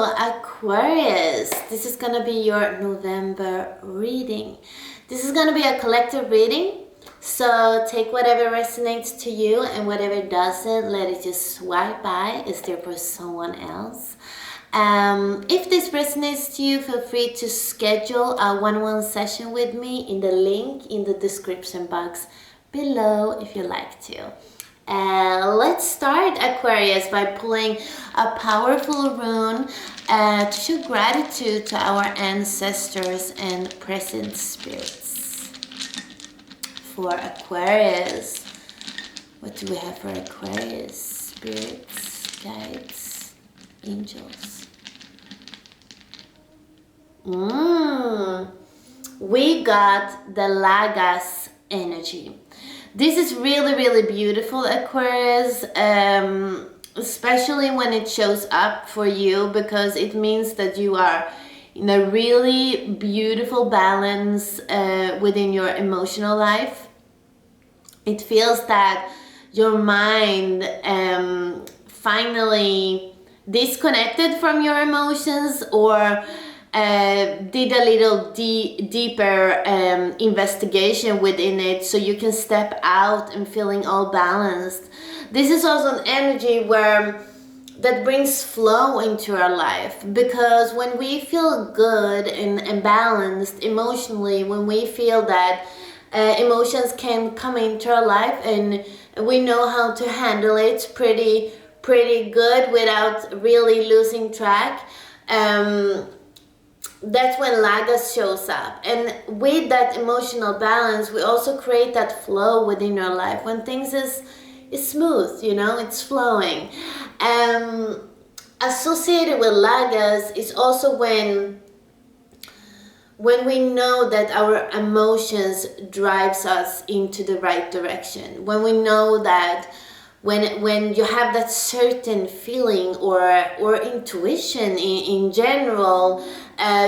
Aquarius, this is gonna be your November reading. This is gonna be a collective reading, so take whatever resonates to you and whatever doesn't, let it just swipe by. It's there for someone else. If this resonates to you, feel free to schedule a one-on-one session with me in the link in the description box below if you like to. Let's start, Aquarius, by pulling a powerful rune to show gratitude to our ancestors and present spirits. For Aquarius, what do we have for Aquarius? Spirits, guides, angels. We got the Lagas energy. This is really, really beautiful, Aquarius, especially when it shows up for you, because it means that you are in a really beautiful balance within your emotional life. It feels that your mind finally disconnected from your emotions, or did a little deeper investigation within it, so you can step out and feeling all balanced. This is also an energy that brings flow into our life, because when we feel good and balanced emotionally, when we feel that emotions can come into our life and we know how to handle it pretty good without really losing track, that's when Lagas shows up. And with that emotional balance, we also create that flow within our life. When things is smooth, you know, it's flowing. Associated with Lagas is also when we know that our emotions drives us into the right direction. When we know that when you have that certain feeling or intuition in general,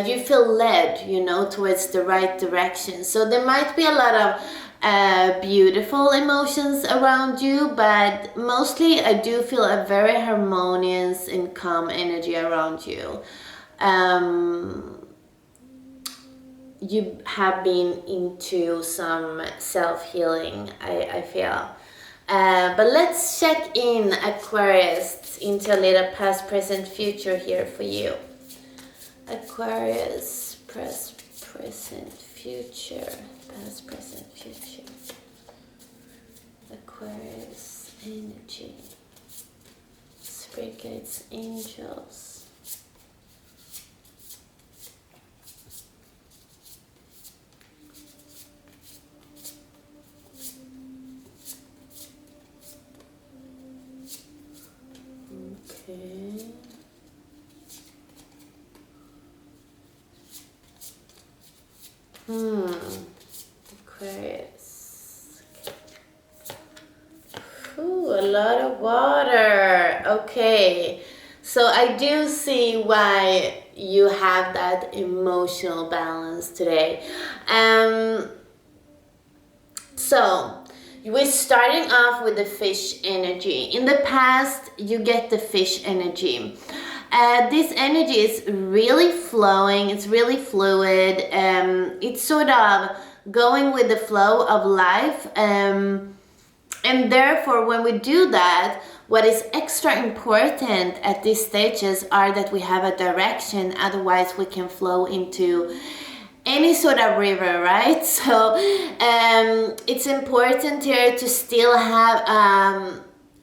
you feel led, you know, towards the right direction. So there might be a lot of beautiful emotions around you, but mostly I do feel a very harmonious and calm energy around you. You have been into some self-healing, I feel. But let's check in, Aquarius, into a little past, present, future here for you. Aquarius, past, present, future. Past, present, future. Aquarius energy. Spirit guides, angels. Okay. Aquarius. Ooh, a lot of water. Okay. So I do see why you have that emotional balance today. So we're starting off with the fish energy. In the past, you get the fish energy. This energy is really flowing, it's really fluid, it's sort of going with the flow of life, and therefore when we do that, what is extra important at these stages are that we have a direction, otherwise we can flow into any sort of river, right? So it's important here to still have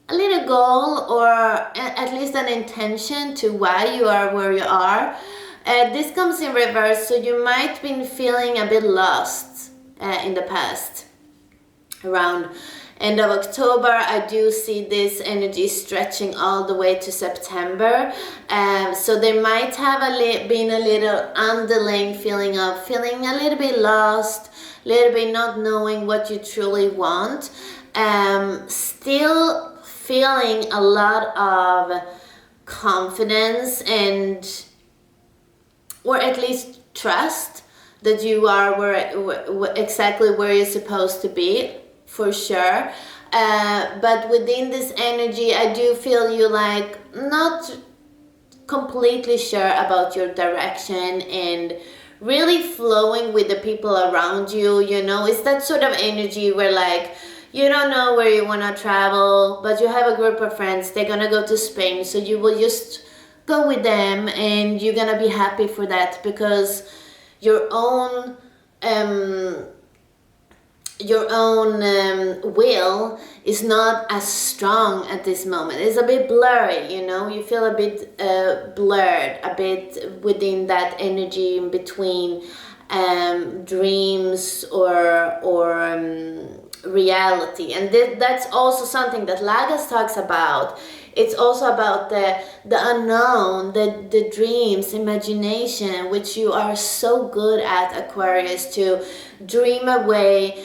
a little goal, or at least an intention to why you are where you are. This comes in reverse, so you might have been feeling a bit lost in the past. Around end of October, I do see this energy stretching all the way to September. So there might have been a little underlying feeling of feeling a little bit lost, a little bit not knowing what you truly want. Still feeling a lot of confidence or at least trust that you are exactly where you're supposed to be, for sure. But within this energy, I do feel you like not completely sure about your direction and really flowing with the people around you, you know. It's that sort of energy where like you don't know where you want to travel, but you have a group of friends, they're gonna go to Spain, so you will just go with them and you're gonna be happy for that, because your own will is not as strong at this moment. It's a bit blurry, you know. You feel a bit blurred, a bit within that energy in between dreams or reality. And that's also something that Lagos talks about. It's also about the unknown, the dreams, imagination, which you are so good at, Aquarius, to dream away,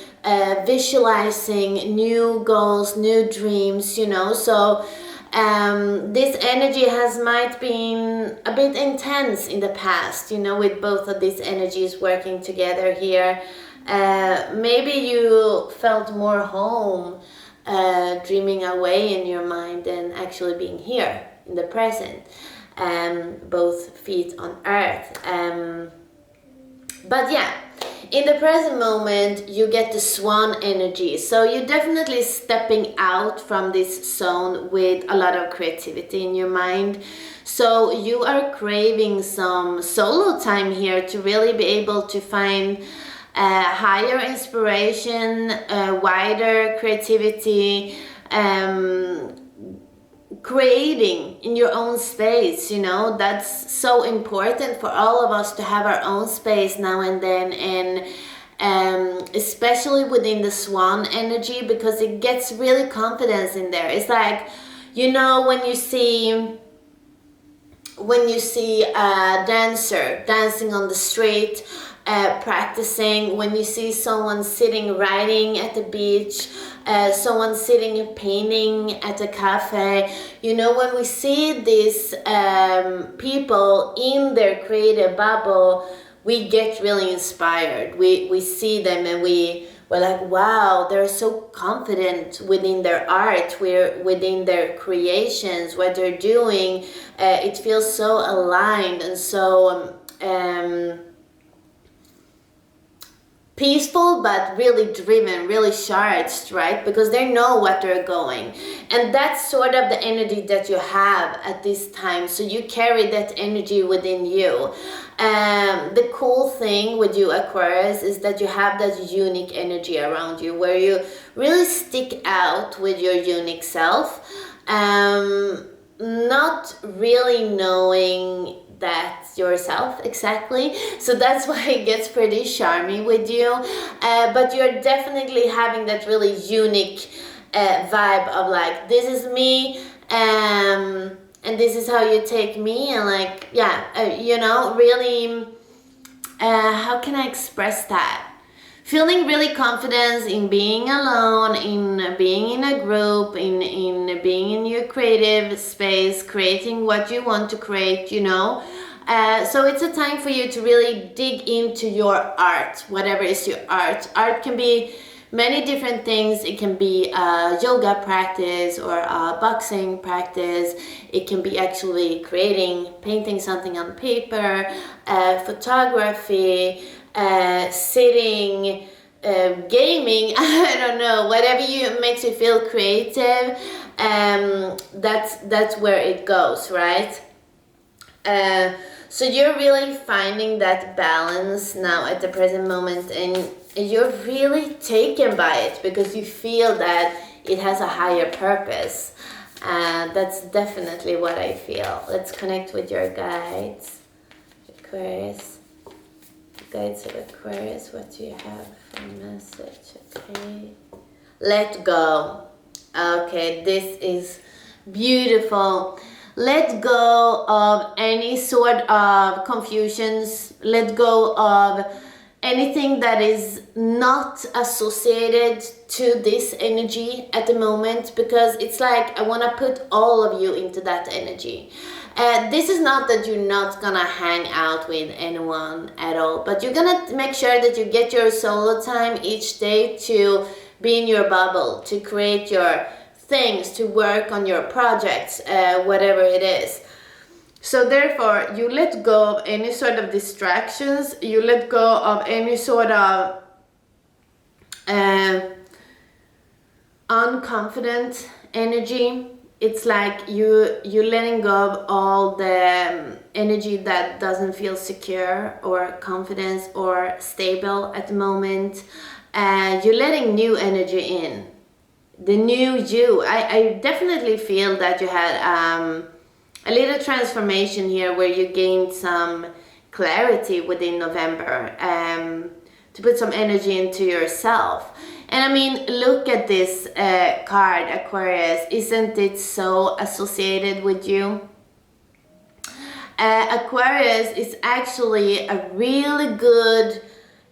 visualizing new goals, new dreams, you know. So this energy might been a bit intense in the past, you know, with both of these energies working together here. Maybe you felt more home dreaming away in your mind than actually being here in the present, both feet on earth. But yeah, in the present moment you get the swan energy, so you're definitely stepping out from this zone with a lot of creativity in your mind. So you are craving some solo time here to really be able to find higher inspiration, wider creativity, creating in your own space, you know. That's so important for all of us to have our own space now and then, and especially within the swan energy, because it gets really confidence in there. It's like, you know, when you see a dancer dancing on the street, practicing, when you see someone sitting writing at the beach, someone sitting painting at a cafe, you know, when we see these people in their creative bubble, we get really inspired. We see them and we're like, wow, they're so confident within their art, within their creations, what they're doing. It feels so aligned and so peaceful, but really driven, really charged, right? Because they know what they're going. And that's sort of the energy that you have at this time. So you carry that energy within you. The cool thing with you, Aquarius, is that you have that unique energy around you where you really stick out with your unique self. Not really knowing that yourself exactly, so that's why it gets pretty charmy with you, but you're definitely having that really unique vibe of like, this is me, and this is how you take me, and like, yeah, you know, really, how can I express that? Feeling really confident in being alone, in being in a group, in being in your creative space, creating what you want to create, you know. So it's a time for you to really dig into your art, whatever is your art. Art can be many different things. It can be a yoga practice or a boxing practice. It can be actually painting something on paper, photography, sitting, gaming, I don't know, whatever makes you feel creative, that's where it goes, right? So you're really finding that balance now at the present moment, and you're really taken by it because you feel that it has a higher purpose. That's definitely what I feel. Let's connect with your guides, Aquarius. Guides of Aquarius, what do you have for message? Okay, let go. Okay, this is beautiful. Let go of any sort of confusions. Let go of anything that is not associated to this energy at the moment, because it's like I want to put all of you into that energy. This is not that you're not gonna hang out with anyone at all, but you're gonna make sure that you get your solo time each day to be in your bubble, to create your things, to work on your projects, whatever it is. So therefore, you let go of any sort of distractions, you let go of any sort of unconfident energy. It's like you letting go of all the energy that doesn't feel secure or confidence or stable at the moment. You're letting new energy in, the new you. I definitely feel that you had a little transformation here where you gained some clarity within November, to put some energy into yourself. And I mean, look at this card, Aquarius. Isn't it so associated with you? Aquarius is actually a really good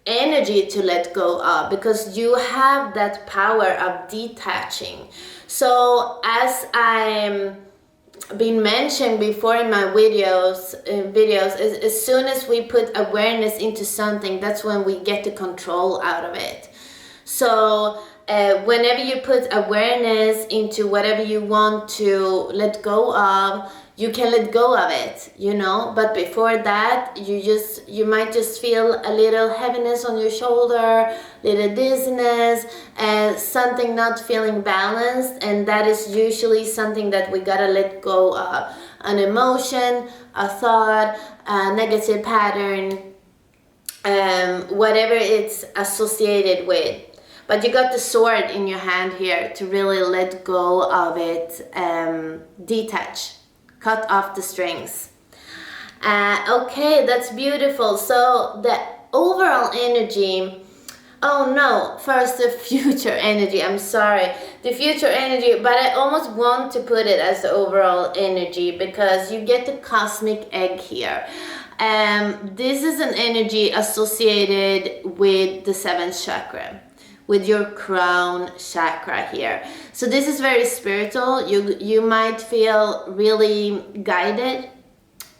energy to let go of, because you have that power of detaching. So as I'm been mentioned before in my videos, as soon as we put awareness into something, that's when we get the control out of it. So whenever you put awareness into whatever you want to let go of, you can let go of it, you know. But before that, you might just feel a little heaviness on your shoulder, little dizziness, and something not feeling balanced, and that is usually something that we gotta let go of. An emotion, a thought, a negative pattern, whatever it's associated with. But you got the sword in your hand here to really let go of it, detach. Cut off the strings. Okay, that's beautiful. So the overall energy, oh no, first the future energy, I'm sorry. The future energy, but I almost want to put it as the overall energy because you get the cosmic egg here. This is an energy associated with the 7th chakra, with your crown chakra here. So this is very spiritual. You might feel really guided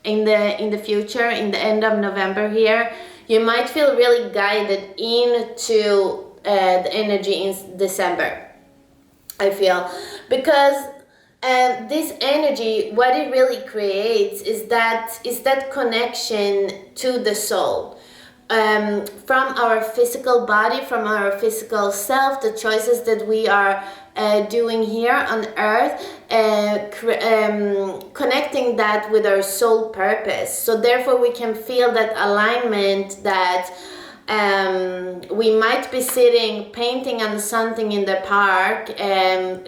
in the future, in the end of November here. You might feel really guided into the energy in December, I feel, because this energy, what it really creates is that connection to the soul. From our physical body, from our physical self, the choices that we are doing here on earth, connecting that with our soul purpose. So therefore we can feel that alignment, that we might be sitting painting on something in the park,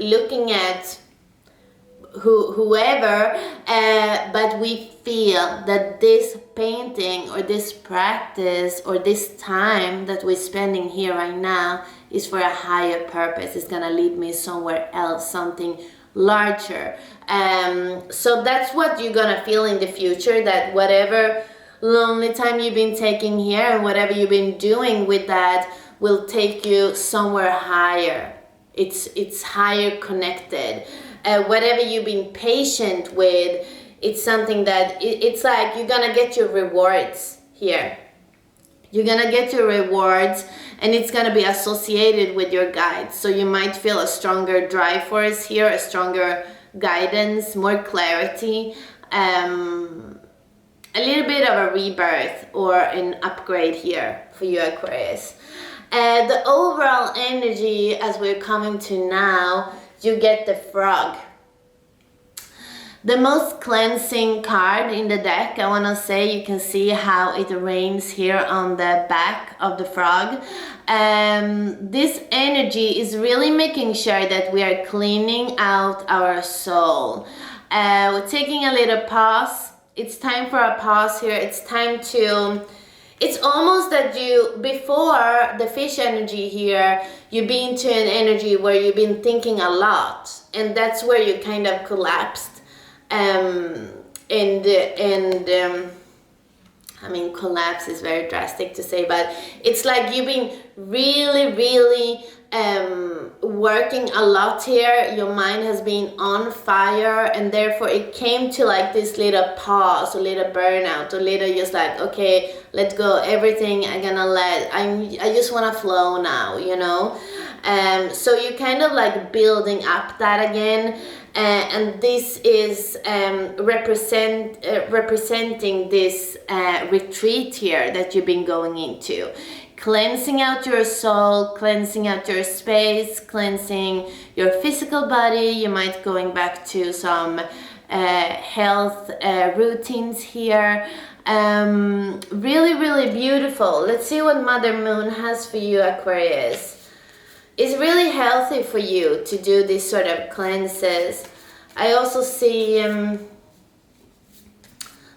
looking at whoever, but we feel that this painting or this practice or this time that we're spending here right now is for a higher purpose. It's gonna lead me somewhere else, something larger. So that's what you're gonna feel in the future, that whatever lonely time you've been taking here and whatever you've been doing with that will take you somewhere higher. It's higher connected. Whatever you've been patient with, it's something that it's like you're gonna get your rewards here. You're gonna get your rewards, and it's gonna be associated with your guides. So you might feel a stronger drive force here, a stronger guidance, more clarity, a little bit of a rebirth or an upgrade here for you, Aquarius. The overall energy, as we're coming to now, you get the frog. The most cleansing card in the deck, I want to say. You can see how it rains here on the back of the frog. This energy is really making sure that we are cleaning out our soul. We're taking a little pause. It's time for a pause here. It's time to... It's almost that you, before the fish energy here, you've been to an energy where you've been thinking a lot, and that's where you kind of collapsed. I mean, collapse is very drastic to say, but it's like you've been really working a lot here. Your mind has been on fire, and therefore it came to like this little pause, a little burnout, a little just like, okay, let go everything. I just want to flow now, you know. So you're kind of like building up that again, and this is representing this retreat here that you've been going into. Cleansing out your soul, cleansing out your space, cleansing your physical body. You might going back to some health routines here. Really, really beautiful. Let's see what Mother Moon has for you, Aquarius. It's really healthy for you to do these sort of cleanses. I also see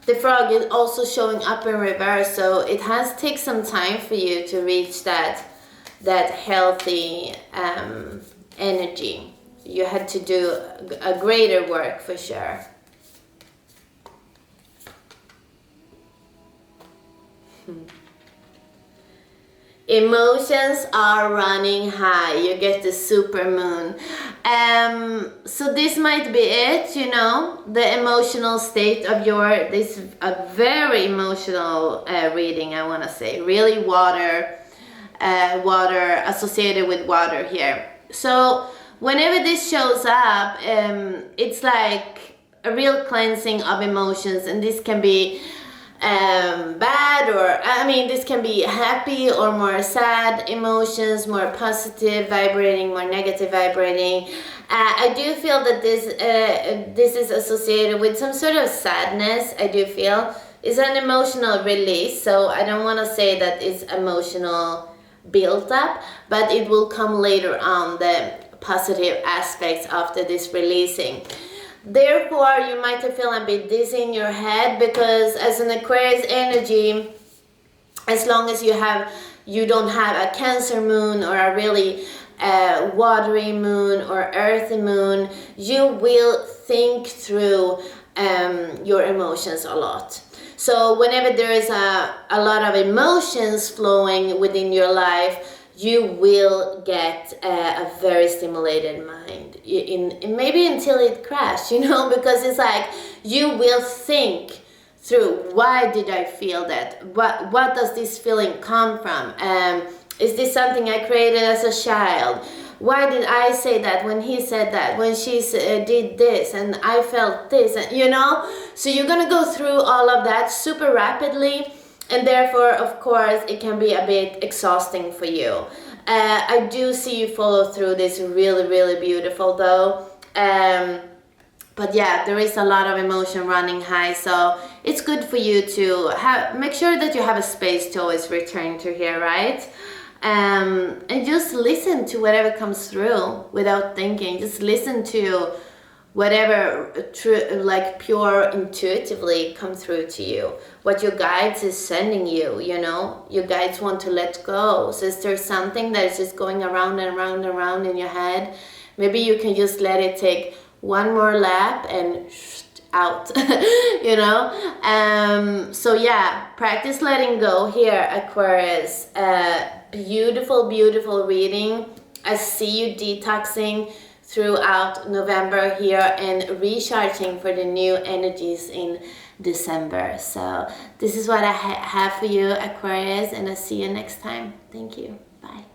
the frog is also showing up in reverse, so it has taken some time for you to reach that healthy energy. You had to do a greater work for sure. Emotions are running high. You get the super moon. So this might be it, you know, the emotional state of this a very emotional reading, I want to say. Really water associated with water here. So whenever this shows up, it's like a real cleansing of emotions, and this can be bad, or I mean this can be happy or more sad emotions, more positive vibrating, more negative vibrating. I do feel that this is associated with some sort of sadness. I do feel it's an emotional release, so I don't want to say that it's emotional built up, but it will come later on, the positive aspects after this releasing. Therefore, you might feel a bit dizzy in your head, because as an Aquarius energy, as long as you don't have a Cancer moon or a really watery moon or earthy moon, you will think through your emotions a lot. So whenever there is a lot of emotions flowing within your life, you will get a very stimulated mind, maybe until it crashes, you know, because it's like you will think through, why did I feel that? What does this feeling come from? Is this something I created as a child? Why did I say that when he said that, when she did this and I felt this, and, you know? So you're gonna go through all of that super rapidly, and therefore, of course, it can be a bit exhausting for you. I do see you follow through this really, really beautiful though. But yeah, there is a lot of emotion running high, so it's good for you to make sure that you have a space to always return to here, right? And just listen to whatever comes through without thinking. Just listen to whatever like pure intuitively come through to you, what your guides is sending you, you know. Your guides want to let go. So is there something that is just going around and around and around in your head? Maybe you can just let it take one more lap and out, you know. So yeah, practice letting go here, Aquarius. Beautiful, beautiful reading. I see you detoxing throughout November here and recharging for the new energies in December. So this is what I have for you, Aquarius, and I'll see you next time. Thank you. Bye.